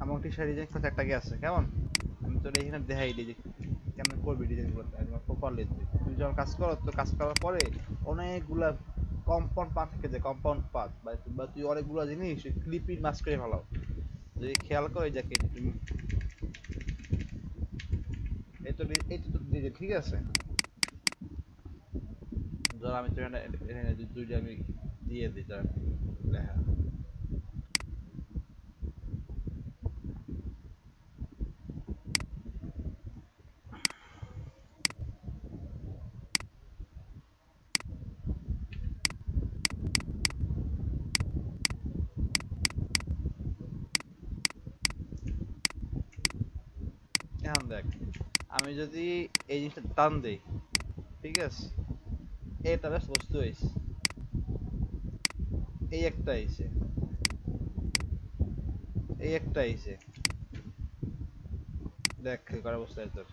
আমার টি শাড়ি ডিজাইন করতে একটা গেছে কেমন? আমি তোর এখানে দেখাই দিই যে কেমন করবি ডিজাইন গুলো একদম প্রপারলি। তুই যখন কাজ করো তো কাজ করার পরে অনেকগুলা কম্পাউন্ড পাত থেকে যায়, কম্পাউন্ড পাত বা তুই অনেকগুলো জিনিস ক্লিপিং মাছ করে ফেলাও। যদি খেয়াল করো এই যে তুমি এই তো ডিজাইন ঠিক আছে। ধর আমি তো এখানে দুইটা আমি দিয়ে দিই ধর লেখা। এখন দেখ আমি যদি এই জিনিসটা টান দেই ঠিক আছে, এটা বেশ বস্তু হয়েছে, এই একটা আইছে, এই একটা আইছে, দেখ করার অবস্থায় তোর।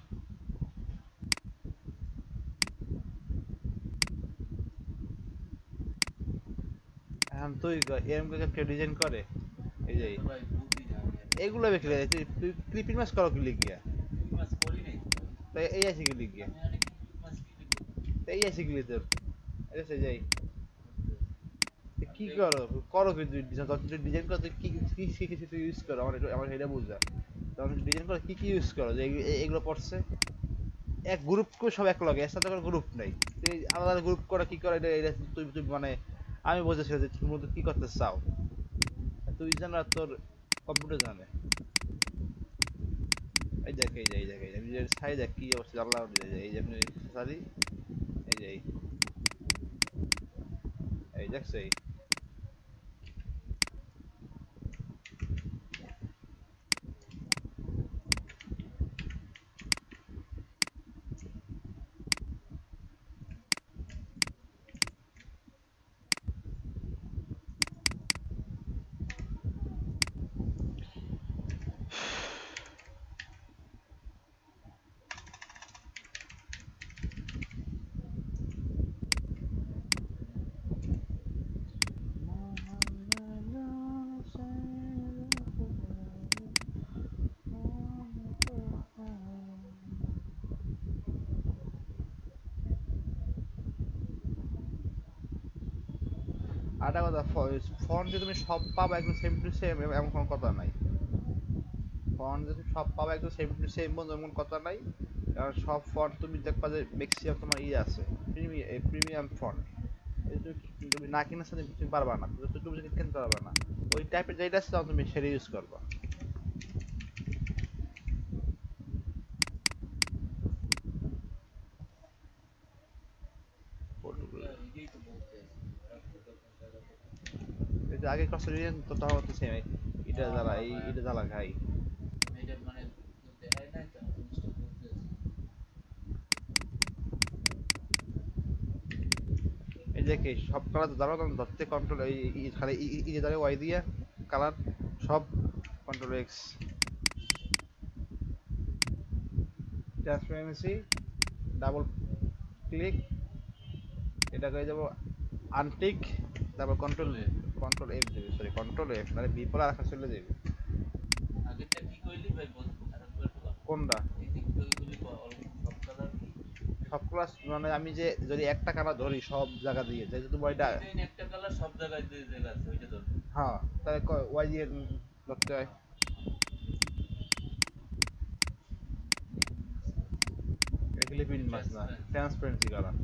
এখন তুই এরকম করে কেউ ডিজাইন করে এই যে এগুলো বিক্রি তুই তুই ক্লিপিং মাছ করো কি লিখিয়া তাই এই আছে কি লিখিয়া এই আছে কি তোর এটা যাই কি করো করো কি তুই ডিজাইন করো তুই কি কি শিখেছিস তুই ইউজ করো আমার এটা বুঝা। তখন ডিজাইন করো কি কি ইউজ করো যে এগুলো পড়ছে এক গ্রুপ করে সব এক লগে এর সাথে কোনো গ্রুপ নাই। তুই আলাদা আলাদা গ্রুপ করা কি করে এটা তুই তুই মানে আমি বুঝেছি যে তুমি মূলত কি করতে চাও, তুই জানো আর তোর কম্পিউটার জানে। এই দেখ এই যে এই দেখ এই আমি যে সাই দেখ কি অবস্থা আল্লাহ এই যে আপনি সারি এই যে এই দেখছো এই আরেকটা কথা ফন্ট যে তুমি সব পাবা একদম সেম টু সেম এমন কোনো কথা নাই। ফন্ট যে তুমি সব পাবা একদম সেম টু সেম এমন কথা নাই। কারণ সব ফন্ট তুমি দেখবা যে ম্যাক্সিমাম তোমার ইয়ে আছে প্রিমিয়াম ফন্ট, তুমি না কিনার সাথে তুমি পারবা না, তুমি কিনতে পারবা না। ওই টাইপের যেটা আছে তখন তুমি সেটা ইউজ করবা। এই যে আগে কষ্ট তো তখন তো সেম এটা জ্বালা এটা জ্বালা খাই। এই যে কি সব কালার ধরো তখন ধরতে কন্ট্রোল এই খালি যে ধরে ওয়াই দিয়ে কালার সব control x transparency double click এটা করে যাবো আনটিক, তারপর কন্ট্রোল কন্ট্রোল এফ দেবে, সরি কন্ট্রোল এফ মানে বি পরে রাখা চলে যাবে। কোনটা সব ক্লাস মানে আমি যে যদি একটা কালার ধরি সব জায়গা দিয়ে যেহেতু তুমি ওইটা হ্যাঁ তাহলে ওয়াই দিয়ে ধরতে হয়। এগুলি প্রিন্ট মাস না ট্রান্সপারেন্সি কালার।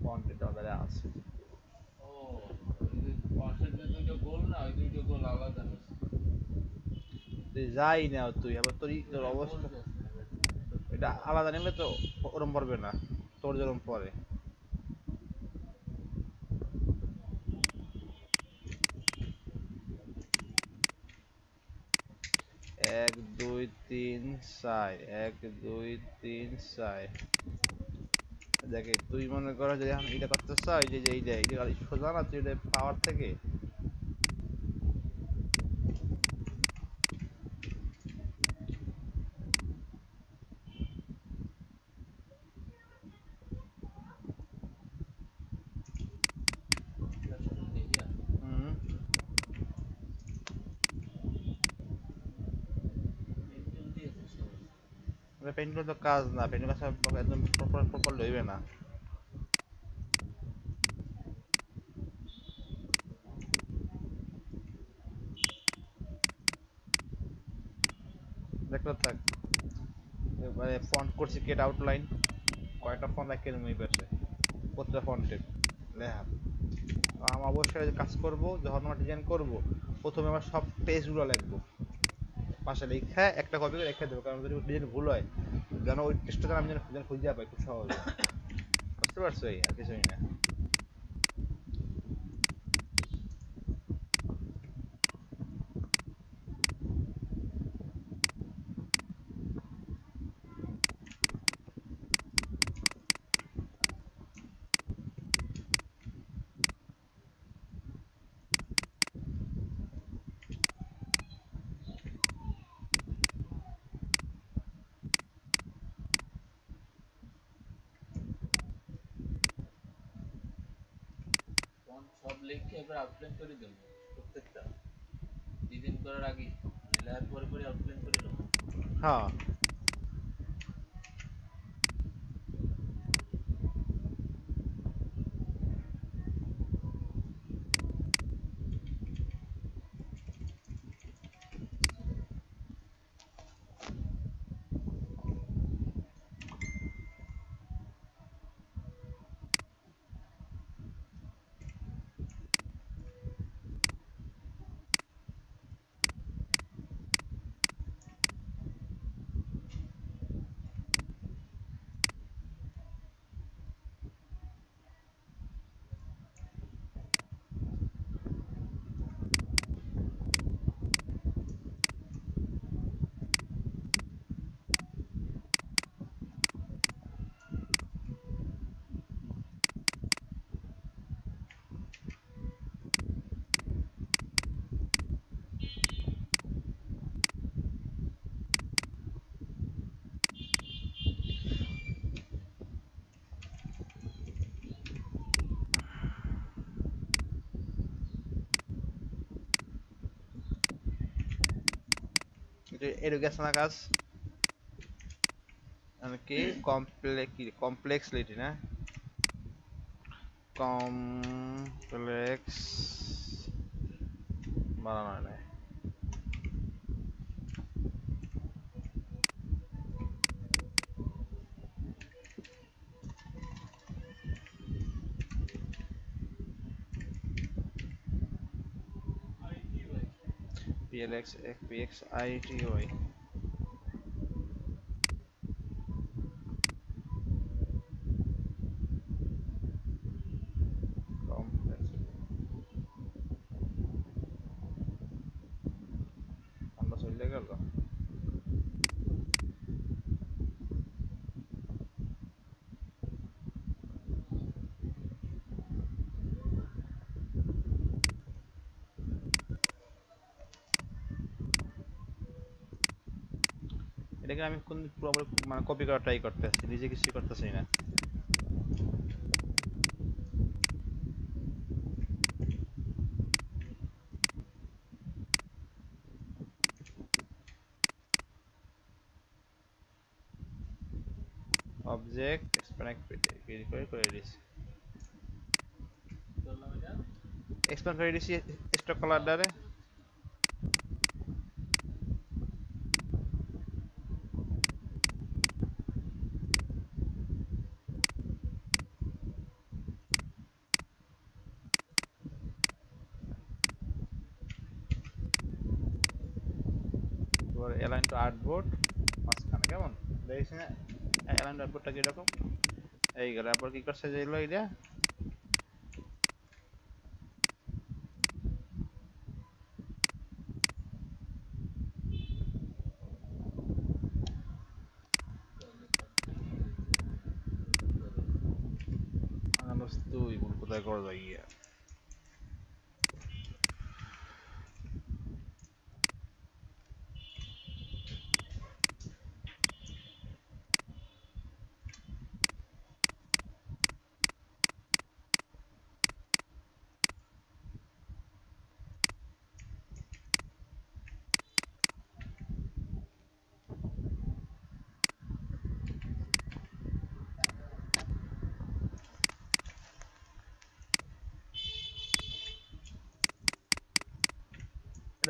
ফন্ট এটা ওদের আছে তুই যাই না তুই আবার তোর অবস্থা এটা আলাদা নিলে তো ওরম পড়বে না তোর যেরকম পড়ে। 1 2 3 4 1 2 3 4 দেখে তুই মনে করো যে এখন এটা করতে চাই যে এই যে সোজা না তুই এটা পাওয়ার থেকে পেইন্ট করে তো কাজ না, পেইন্ট কাজ একদম প্রপার লইবে না। দেখলে থাক, এবারে ফন্ট করছি কেট আউটলাইন, কয়েকটা ফন্ট একে এই পাশে, প্রত্যেকটা ফন্টের লেখা। আমি অবশ্যই কাজ করব, যখন আমরা ডিজাইন করব প্রথমে আমরা সব পেজগুলো লিখবো, পাশে লিখে একটা কপি করে রেখে দেবো, কারণ যদি ডিজাইন ভুল হয় যেন ওই টেস্টটা যেন আমি যেন খুঁজে পাই খুব সহজে। বুঝতে পারছো? এই আর কিছুই না। ফন্ট সব লিখে এবার আউটলাইন করে দেবো প্রত্যেকটা ডিজাইন করার আগে, মানে লেয়ার পরে পরে আউটলাইন করে দেবো। হ্যাঁ, এটা গেছে না কাজ, মানে কি কমপ্লেক্সিটি না, কমপ্লেক্স বানানো নাই। PLX FPX ITY কমপ্লেক্স, আমরা চলে গেল। এটাকে আমি কোন পুরোপুরি মানে কপি করা ট্রাই করতেছি, নিজে কিছু করতেছি না। অবজেক্ট এক্সপ্যান্ড করে দিছি, করলাম এটা। এক্সপ্যান্ড করে দিছি স্টক কালার দ্বারে। এবার অ্যালাইন টু আর্টবোর্ড মাঝখানে কেমন দেখিস না, অ্যালাইন টু আর্টবোর্ডটা কিরকম, এই গেল। তারপর কি করছে যে এলো এটা, তুই কোথায় করা যায় গিয়া।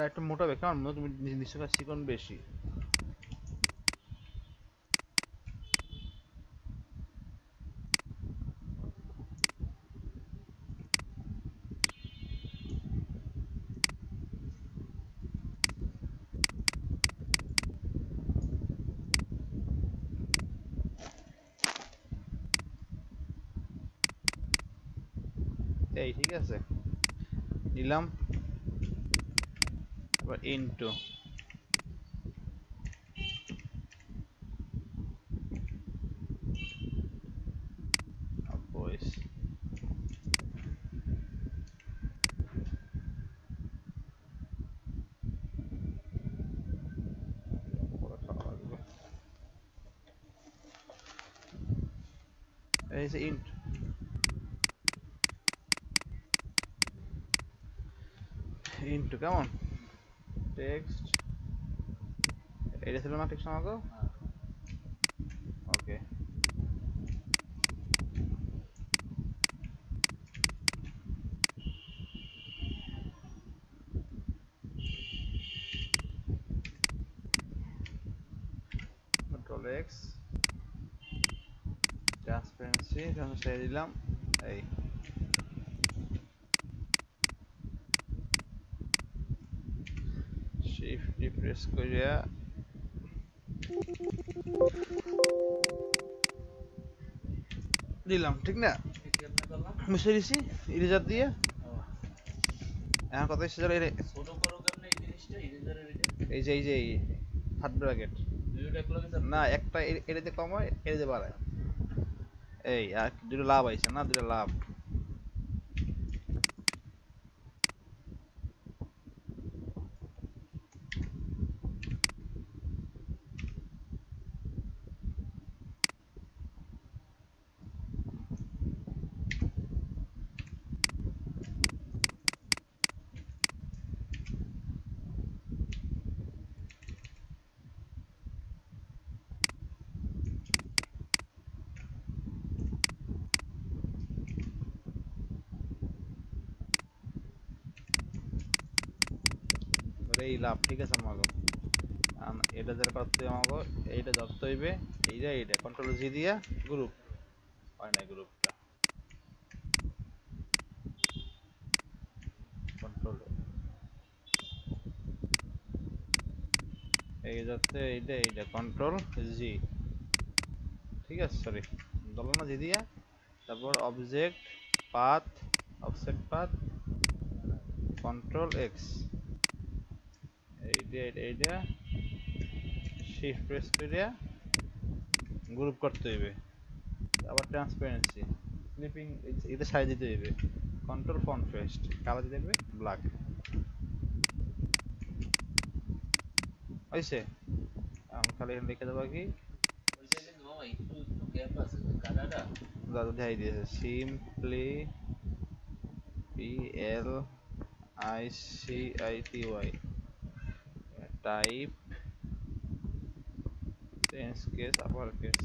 একটু মোটা হবে কেমন তুমি নিশ্চয় চিকন বেশি। এই ঠিক আছে, নিলাম। এবার ইনটু ভয়েস, এই যে ইন্ট ইনটু কেমন টেক্সট, এটা ছিল না টেক্সট আমাকে। হ্যাঁ ওকে, কন্ট্রোল এক্স, ট্রান্সপারেন্সি ছেড়ে দিলাম। এই শিফট প্রেস করিয়া দিলাম, ঠিক না? এটা কেমনে করলাম? মুছে দিছি ইরেজার দিয়ে। ও এখন কথা এসে গেল ছোট করো কেমনে এই জিনিসটা ইরেজারের এটা? এই থার্ড ব্র্যাকেট, দুইটা একলগে চাপ না দিবো? একটা এটাতে কম হয় এটাতে বাড়ায়। এই আর দুটো লাভ আইছে না, দুটো লাভ। এই লাভ, ঠিক আছে আমাকে। এটা যারা করতে আমাকে এইটা ধরতে হইবে, এইটা কন্ট্রোল জি দিয়া গ্রুপ হয় না, গ্রুপটা কন্ট্রোল এই যাচ্ছে, এইটা কন্ট্রোল জি, ঠিক আছে। সরি ধরলো না জি দিয়া, তারপর object path, offset path, control x, এইটা শিফট প্রেস করিয়া গ্রুপ করতে হইবে। আবার ট্রান্সপারেন্সি ক্লিপিং এটা সাইজ দিতে হইবে, কন্ট্রোল ফন্ট ফেস্ট কালার দিতে হইবে ব্ল্যাক। হইছে? আমি খালি এখানে লিখে দেবো কি, ওইটা কিন্তু মামা একটু একটু গ্যাপ আছে যে কালারটা। দাদা দেখাই দিয়েছে simply P L I C I T Y type change case upper case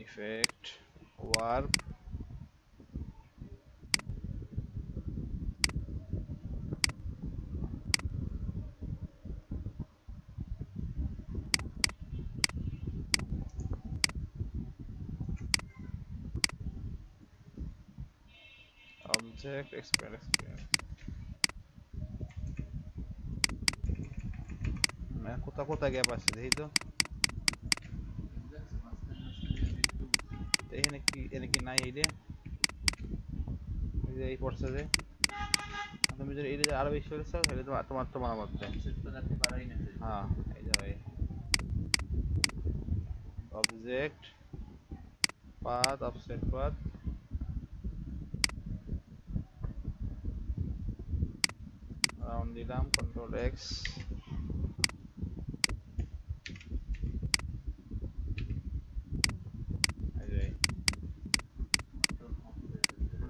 effect work object express কোথায় কোথায় গ্যাপ আছে দেখি তো। দেখছো মাঝখানে মাঝখানে একটু তো এখানে কি নাই এইটা, এই যে এই পড়ছে যে, তুমি যদি এইটা আরো বেশি করেছো তাহলে তোমার তোমার মধ্যে। অফসেট তো রাখতে পারাই না তাই। হ্যাঁ এই যে ভাই object path offset path round দিলাম, কন্ট্রোল এক্স, এই যে কন্ট্রোল ফন্ট হয়ে যাবে।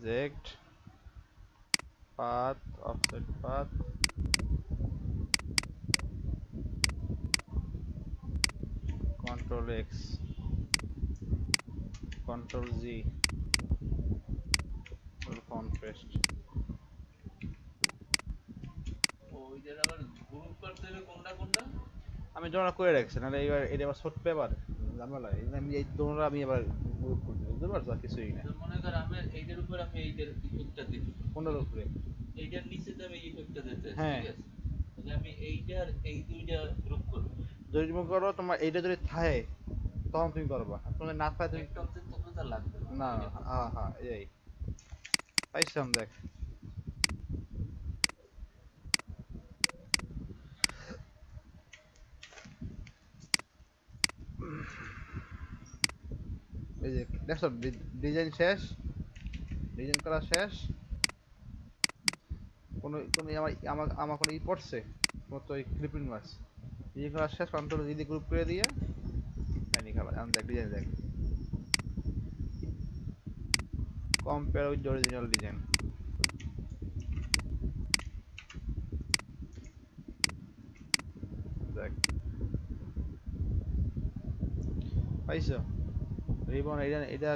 object path offset path control x control z contrast ওইটার আবার গ্রুপ করতে হবে কোনটা কোনটা? আমি জমা করে রাখছি নাহলে এবার এটা আবার ছোট পেপার ঝামেলা এই জন্য আমি এই দোনোটা আমি আবার গ্রুপ করে দিই বুঝতে পারছো আর কিছুই না তো মনে কর আমি এইটার উপর আমি এইটার ইফেক্টটা দিই, কোনটার উপরে এইটার নিচে তো আমি ইফেক্টটা দিতে আছি, হ্যাঁ ঠিক আছে? তাহলে আমি এইটার এই দুইটা গ্রুপ করব। যদি তুমি করো তোমার এইটা যদি থাকে তখন তুমি করবা তোমার না থাকে তুমি একটা অবজেক্ট থাকলে তো আর লাগবে না, না এইটা করব। হ্যাঁ হ্যাঁ এই পাইছিলাম দেখ এই যে দেখছো ডিজাইন শেষ ডিজাইন করা শেষ কোনো কোনো আমার আমার আমার কোনো ই পড়ছে তোমার তো এই ক্লিপিং মাছ ডিজাইন করা শেষ কন্ট্রোল যদি গ্রুপ করে দিয়ে ফাইনি খাবার আমি দেখ ডিজাইন দেখ কম্পেয়ার উইথ অরিজিনাল ডিজাইন দেখ পাইছো রিবন এটা এটা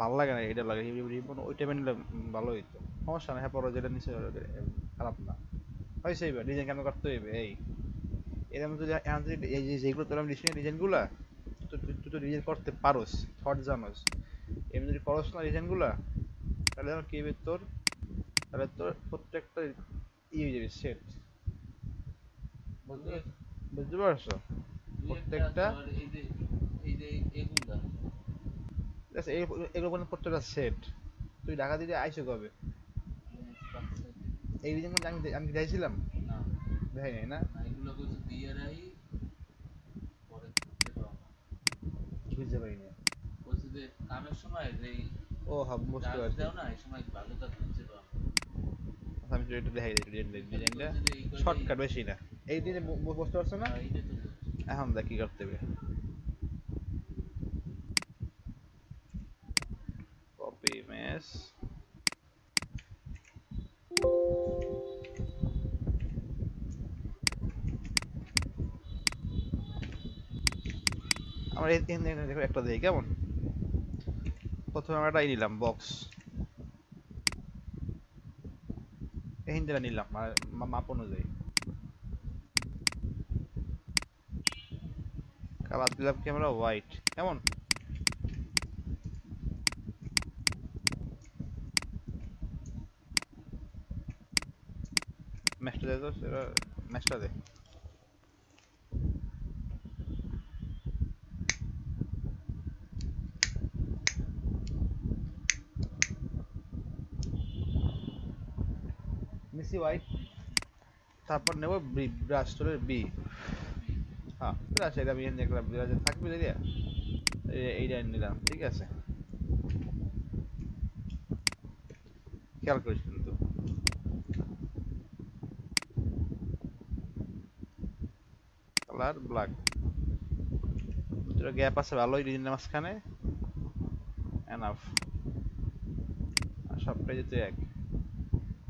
ভালো লাগে না এটা লাগে রিবন ওই টাইপের নিলে ভালো হইতো সমস্যা না হ্যাঁ পরে যেটা নিচে খারাপ না হয়েছে এবার ডিজাইন কেন করতে হইবে এই এরকম যদি এখন যদি এই যে যেগুলো তোর আমি ডিজাইন ডিজাইনগুলা তুই তো ডিজাইন করতে পারোস থট জানোস এমনি যদি করস না ডিজাইনগুলা তাহলে আমার কি হবে তোর তাহলে তোর প্রত্যেকটা ই হয়ে যাবে সেট বুঝতে দুই বুঝতে পারছো দুই একটা আছে প্রত্যেকটা আবার এই যে এগুলা আচ্ছা এগুলো কোনো প্রত্যেকটা সেট তুই ঢাকা দিতে আইসো কবে স্ট্রাকচার, এই ডিজাইন আমি আমি চাইছিলাম না দেখাই নাই না না এগুলো কিছু দিয়ে রাখি, পরে খুঁজতে পাবো না। বুঝতে পারি না বলছি যে কামের সময় যে ও হ্যাঁ বুঝতে চার্জ পারছি দাও না, এই সময় ভালো কাজ খুঁজতে পাবো না। আচ্ছা, আমি একটু দেখাই খালি ডিজাইনটা বলছি যে এই কয়টাই, শর্টকাট বেশি না এই দিনে বুঝতে পারছো না এইটা তো বুঝছি। এখন দেখ কি করতে হবে কপি ইমেজ আমরা এই দেখো একটা দেখি কেমন প্রথমে আমরা একটা নিলাম বক্স এই হিন্দিটা নিলাম মাপ অনুযায়ী কালার দিলাম ক্যামেরা হোয়াইট কেমন ম্যাচটা দে তো সেটা ম্যাচটা দে মিসি হোয়াইট তারপর নেব ব্রাশ টুলের বি হ্যাঁ ব্রাশ এটা আমি এখানে দেখলাম ব্রাশ থাকবে এরিয়া এইটা নিলাম ঠিক আছে খেয়াল করিস কিন্তু কালার ব্ল্যাক গ্যাপ আছে ভালোই ডিজাইনের মাঝখানে এনাফ আর সবটাই যেতে এক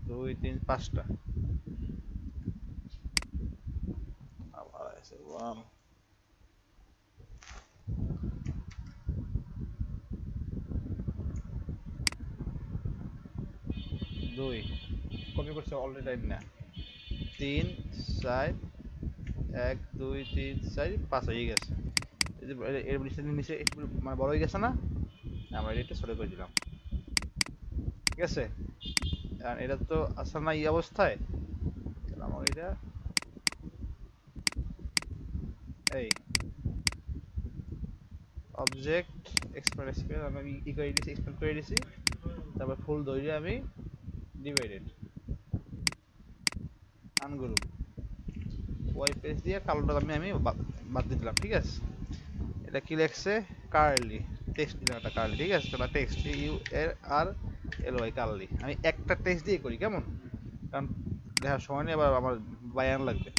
দুই তিন পাঁচটা আবার আছে ওয়ান দুই কপি করছে অলরেডি না তিন চার এক দুই তিন চার পাঁচ হয়ে গেছে এই যে এর নিচে নিচে একটু মানে বড় হয়ে গেছে না আমরা এটা ছোট করে দিলাম ঠিক আছে আর এটা তো আসলে না এই অবস্থায় তাহলে আমার এটা এই অবজেক্ট এক্সপ্যান্ড এক্সপ্যান্ড আমি ই করে দিয়েছি এক্সপ্যান্ড করে দিয়েছি তারপর ফুল দৈর্ঘ্যে আমি ডিভাইডেড আনগ্রুপ ওয়াই পেজ দিয়ে কালোটা আমি বাদ দিয়ে দিলাম ঠিক আছে এটা কি লেখছে কার্লি টেক্সট দিলাম একটা কার্লি ঠিক আছে তোমরা টেক্সট ইউ এর আর এল ওয়াই কার্লি আমি একটা টেক্সট দিয়ে করি কেমন কারণ দেখার সময় নেই আবার আমার বায়ান লাগবে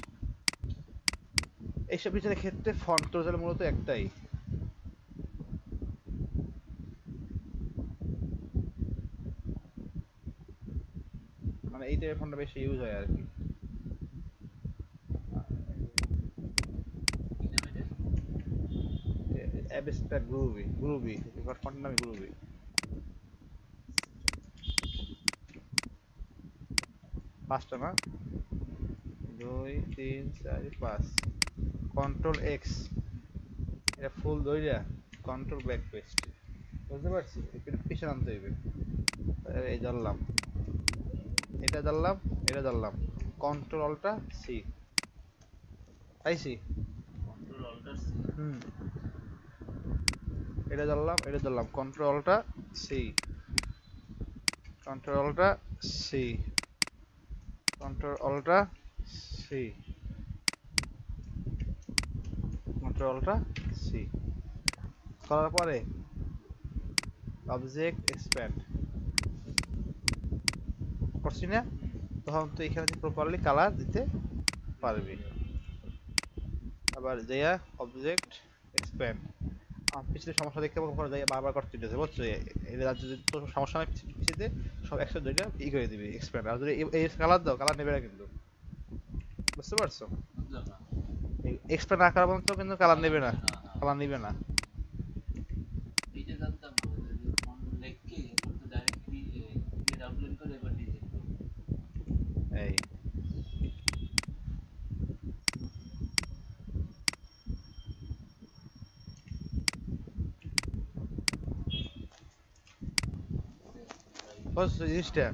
এইসব বিষয়ের ক্ষেত্রে ফন্ট তোর মূলত একটাই মানে এই টাইপের ফন্টটা বেশি ইউজ হয় আর কি। কি নাম এটা? অ্যাবস্ট্রাক্ট গ্রুভি, গ্রুভি ফন্টের নাম গ্রুভি। 5টা না, 2 3 4 5। কন্ট্রোল এক্স, এটা ফুল দইরা কন্ট্রোল ব্যাক পেস্ট, বুঝতে পারছি? এটা পিছনে আনতে হইবে। এই ধরলাম, এটা ধরলাম, এটা ধরলাম, কন্ট্রোল অল্টা সি, পাইছি। কন্ট্রোল অল্টার সি। হুম, এটা ধরলাম, এটা ধরলাম, control alt C, control alt C, control alt C, control alt C করার পরে অবজেক্ট এক্সপ্যান্ড করছি না, তখন তো এখানে প্রপারলি কালার দিতে পারবি। আবার যাইয়া অবজেক্ট এক্সপ্যান্ড, পিছিয়ে সমস্যা দেখতে পাবো, পরে যাইয়া বারবার করতে দিতেছে, বুঝছো? এদের যদি তোর সমস্যা নাই পিছিয়ে সব একসাথে দুইটা ই করে দিবি এক্সপ্যান্ড। আর যদি এই কালার দাও, কালার নেবে না কিন্তু, বুঝতে পারছো? বুঝলাম না। এক্সপ্যান্ড না করা পর্যন্ত কিন্তু কালার নেবে না, হ্যাঁ হ্যাঁ। কালার নেবে না। এইটা জানতাম না, যে ফোন লেখকে এরপর তো ডাইরেক্টলি ক্রিয়েট আউটলাইন করে এবার ডিজাইন করবো। এই বুঝছো জিনিসটা?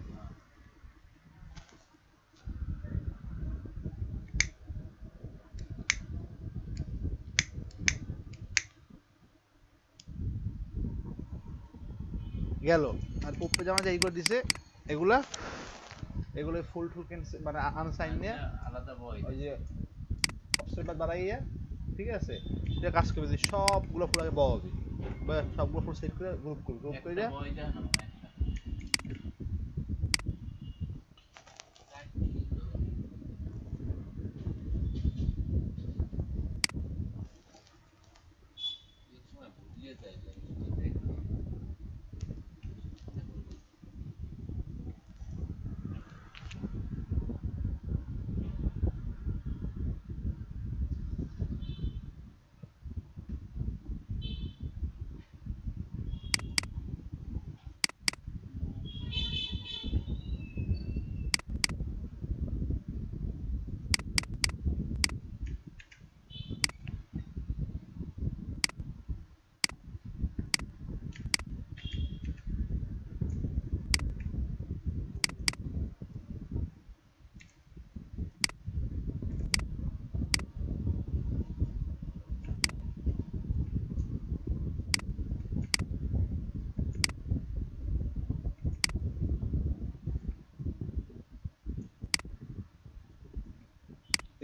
গেল। আর উপরে যেমন যে এইগুলো দিছে, এগুলা এগুলো ফুল টুল ক্যান্সেল মানে আনসাইন নিয়ে আলাদা বয় ওই যে অপশনটা দাঁড়াইয়া, ঠিক আছে, এটা কাজ করবে যে সবগুলো ফুল আগে বসাবি, বা সবগুলো ফুল সেট করে গ্রুপ করবি, গ্রুপ করে একটা বয় দেয় না মানে একটা এক সময় ভুলিয়ে যায় যে এটা দেখো।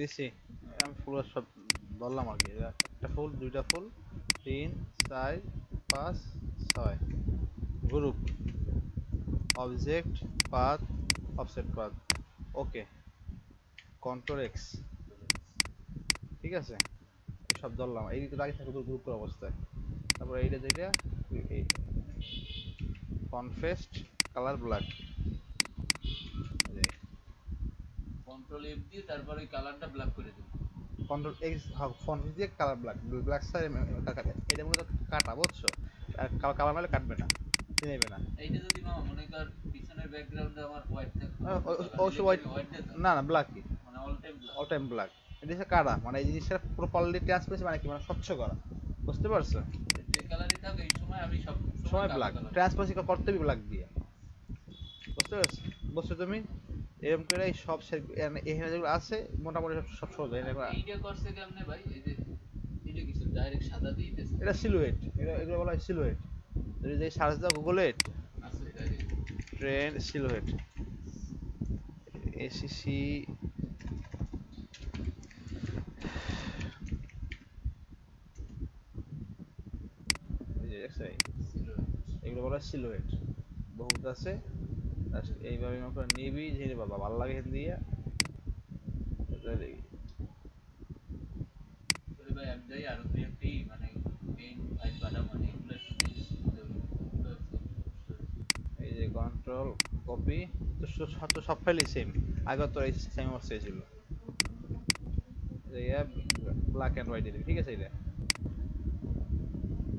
দিছি। আমি ফুল সব ধরলাম আর কি, একটা ফুল, দুইটা ফুল, 3 4 5 6, group, object, path, offset path, okay, control X, ঠিক আছে, এই সব ধরলাম। এই তো আগে থাকে গ্রুপ করা অবস্থায়। তারপর এইটা যেটা কনফেস্ট কালার ব্ল্যাক, কন্ট্রোল এফ দিয়ে তারপরে ওই কালারটা ব্ল্যাক করে দেবো। কন্ট্রোল এক্স ফন্ট দিয়ে কালার ব্ল্যাক, ব্ল্যাক সাইড এটা মূলত কাটা, বুঝছো? আর কালার মারলে কাটবে না, নেবে না। এইটা যদি মামা মনে কর পিছনের ব্যাকগ্রাউন্ডে আমার হোয়াইট থাকতো বা ব্লু কালার, অবশ্য এলে কি হোয়াইট, আমি হোয়াইট দিতাম? না না ব্ল্যাকই, মানে all time black. All time black. এটা হচ্ছে কাটা, মানে এই জিনিসটা প্রপারলি ট্রান্সপারেন্সি মানে কি, মানে স্বচ্ছ করা, বুঝতে পারছো? যে কালারই থাক এই সময় আমি সব সময় সময় কালো ব্ল্যাক কালার। ট্রান্সপারেন্সি করতে হবে ব্ল্যাক দিয়ে, বুঝতে পারছো? বুঝছো তুমি? এরকম করে এই সব এখানে যেগুলো আছে মোটামুটি সব সব সহজ হয়। এইটা করছে কেমনে ভাই? এই যে এটা কিছু ডাইরেক্ট সাদা দিয়ে দিতেছে। এটা সিলুয়েট, এগুলো বলা হয় সিলুয়েট। যদি যে সার্চ দাও গুগলে, আছে ডাইরেক্ট। ট্রেন্ড সিলুয়েট, এসিসি, এগুলো বলা হয় সিলুয়েট, বহুত আছে। এইভাবে মনে করে নিবি, ঝিরে বাবা ভালো লাগে দিয়ে তাহলে ভাই আমি যাই আরো দুই একটি মানে পেইন্ট ফাইল বানাবো, মানে এগুলো একটু দেখে শিখতে হবে। এগুলো আছে অবশ্যই। এই যে কন্ট্রোল কপি, তো তো সব ফাইলই সেম, আগে তো এই সেম অবস্থা ছিল, এই ব্ল্যাক এন্ড হোয়াইট দিবি, ঠিক আছে? এটা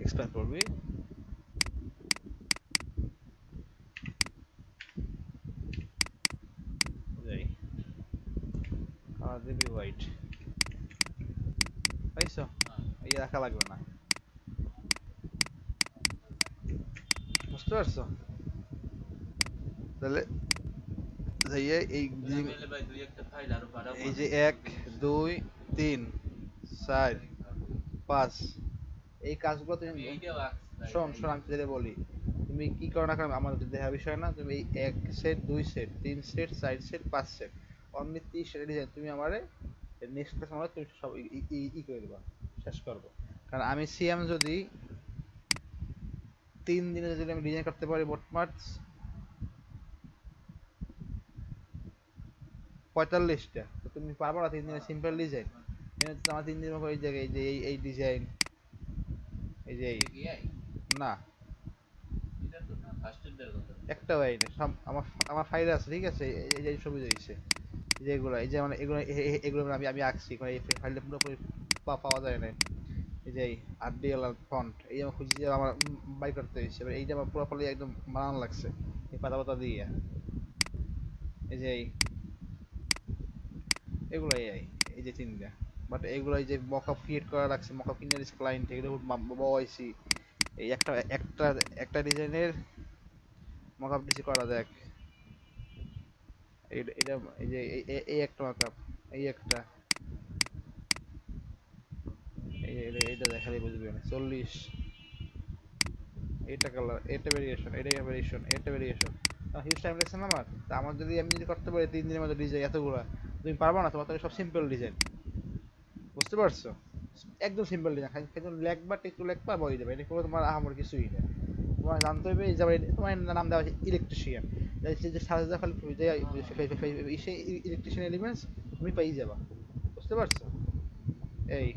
এক্সপ্যান্ড করবি, যাই কালার দিবি হোয়াইট, পাইছো? হ্যাঁ এই রাখা লাগবে না, বুঝতে পারছো? তাহলে যাইয়ে এই এগুলো মিলে ভাই দুই একটা ফাইল আরো বাড়াবো এই আমি যে বুঝতে 1 পেরেছি। 2 3 4 5, এই কাজগুলো তুমি আমি এইটাও আঁকছি ভাই শোন তাই। শোন, আমি যেটা বলি, তুমি কি করো না কারণ আমার দেখা বিষয় না, তুমি এই 1 set 2 set 3 set 4 set 5 set only 30 set design তুমি আমারে নেক্সট ক্লাস আমরা তুমি সব করে দেবা, শেষ করবো। কারণ আমি সিএম যদি 3 দিনে যদি আমি ডিজাইন করতে পারি মোটমাট 45টা, তো তুমি পারবো না 3 দিনে হ্যাঁ সিম্পল ডিজাইন? আমার 3 দিনের মধ্যে এই জায়গায় এই যে এই ডিজাইন, এই যে এই, এটা কি আই? না এটা তো না ফার্স্টের দের কথা বলছি। একটা ওয়াই না, সব আমার আমার ফাইল আছে, ঠিক আছে? এই যে ছবি দিয়েছে, এই যে এগুলো, এই যে মানে এগুলো এগুলো আমি আমি আঁকছি, কারণ এই ফাইলটা পুরোপুরি পাওয়া যায় না। এই যে আরডিএল ফন্ট, এই যে আমার খুঁজে আমার বাই করতে হয়েছে, এবার এইটা আমার পুরোপুরি একদম বানানো লাগছে এই পাতা পাতা দিয়ে, এই যে এগুলো এই এই যে তিনটা, বাট এগুলো এই যে মকআপ ক্রিয়েট করা লাগছে, মকআপ কিনে দিচ্ছে ক্লায়েন্ট, এগুলো বয়সি এই একটা একটা একটা ডিজাইনের মকআপ দিছি করা দেখ, এটা এই যে এই একটা মকআপ, এই একটা, এইটা দেখালে বুঝবি না 40, এটা কালার, এটা ভেরিয়েশন, এটা ভেরিয়েশন, এটা ভেরিয়েশন, হিউজ টাইম লাগছে না আমার। তা আমার যদি আমি যদি করতে পারি 3 দিনের মধ্যে ডিজাইন এতগুলা, তুমি পারবা না? তোমার তো সব সিম্পল ডিজাইন, বুঝতে পারছো? একদম সিম্পল ডিজাইন, খালি লেখবা একটু লেখবা বই দেবে, এটা কোনো তোমার আহামরি কিছুই না। তোমার জানতে হবে এই যে তোমার নাম দেওয়া আছে ইলেকট্রিশিয়ান, যে সাজা খালি ইলেকট্রিশিয়ান এলিমেন্টস তুমি পাই যাবা, বুঝতে পারছো? এই